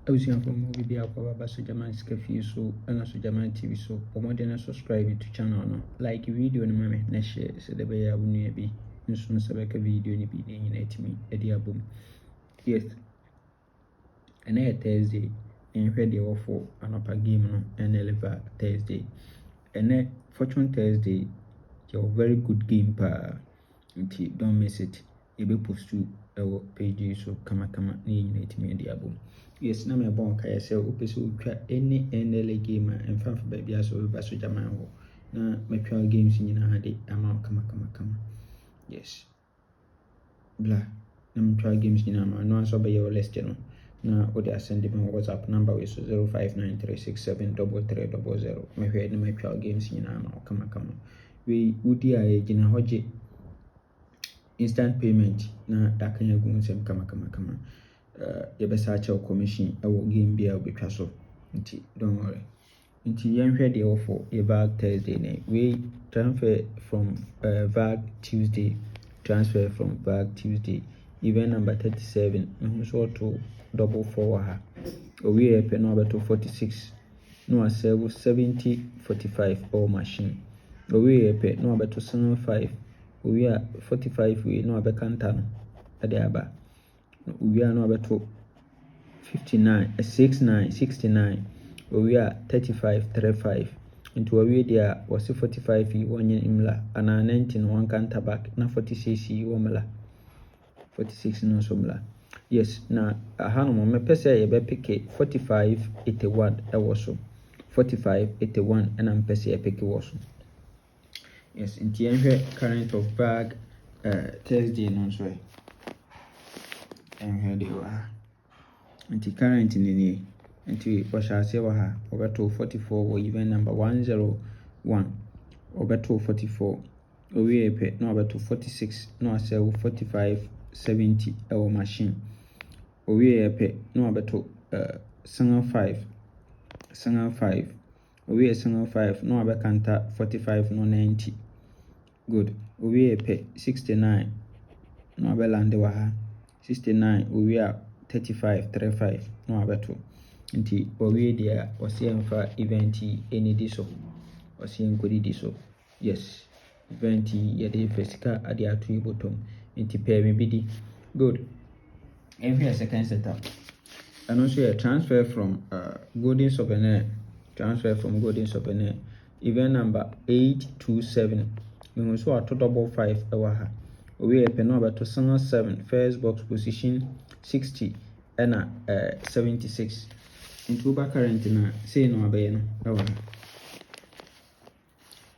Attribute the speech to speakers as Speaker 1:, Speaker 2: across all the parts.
Speaker 1: Ausian for movie be akwa so German Scafi so and also German TV so or subscribe to channel no like video no mame na share so the be ya wunu bi nso nso beka video ni bi na etimi edi abom. Yes, and a Thursday in ready for another game no Nla Vag Thursday and a Fortune Thursday your very good game don't miss it. You be post to our page so kama na etimi edi abom. Yes, na me bon kaya se opese utwa any Nla game and fan for baby aso ba so German ho na me twa games nyina ha de ama kama. Yes, bla na me twa games nyina ama no aso be your list no na o de send me WhatsApp number we so 0593673300 me hwe ni me twa games nyina ama kama we udi a gina hoje instant payment na dakanya gu nsem kama yebesa commission ewo game bia obetwa so nti don't worry nti yenhwe de offer e Vag Thursday ne we transfer from Vag Tuesday event number 37 so to double 4 ha we epe no abeto 46 no aserve 70-45 all machine we epe no abeto 75 we are 45 we no abekanta no ade aba we are no about 69 we are 35 into we there was 45 one imla and 19 one can tabak na 46 womla 46 no somla. Yes, na ahano me pese ye be pick 45-81 e was 45-81 and am pese ye pick was. Yes, in the current of Vag Thursday no so and here they were anti current in the anti washase wa ha obeto 44 or even number 101 obeto 44 owe epe no obeto 46 no asel 45-70 our machine owe epe no obeto 5 owe 5 no abekanta 45 no 90 good owe epe 69 no abelande wa ha 69 we are 35 no abeto nti we dia osiemfa event any diso osiem kodi diso. Yes, event ye de fesika ade atu ibotom nti pay me bidi good. Every second setup and also a transfer from Golden Souvenir event number 827 we so ato double 5 ewa ha we epe no abeto 7 first box position 60 and 76 into back current na say no abe no ewa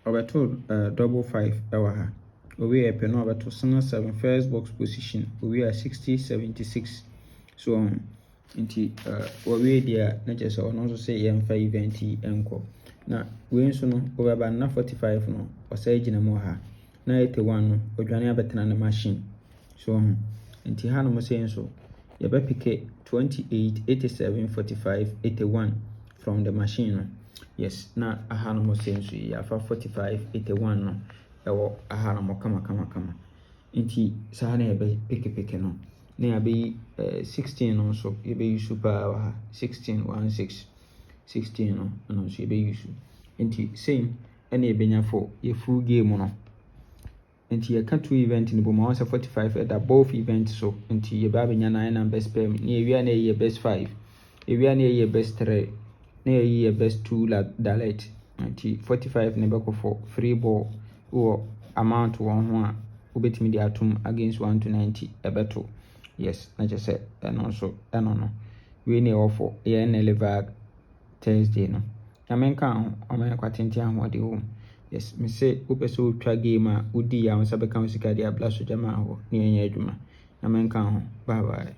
Speaker 1: abeto double 5 ewa ha we epe no abeto 7 first box position we are 60-76 so into we dia na just ono so say yemfa event enko na we nso no over na 45 no osai gina mo ha na 81 no odwane abetena na machine so nti ha no mo say nso ye be pick 28 87 45 81 from the machine no. Yes, na aha no mo say nso ya fa 45 81 no ewo aha no mo kama nti sa na ye be pick no na ya be 16 no so ye be use super 16 no so ye be use nti same and ye benya for ye full game no nti ye can two event ni bo ma 45 at both events so nti ye ba benya 9 numbers per ni ye wi na ye best 5 ye wi na ye best 3 na ye best 2 la dalet nti 45 ne be ko for free ball or amount one ho a obetimi di atom against 1 to 90 ebeto. Yes, na just say and no we ne offer ye Nla Vag Thursday no amenka ho kwatenti ahode wo. Yes, me say upese utwa game a udi ya unsa beka usika dia bla so jama ho ni enya adwuma amenka ho bye.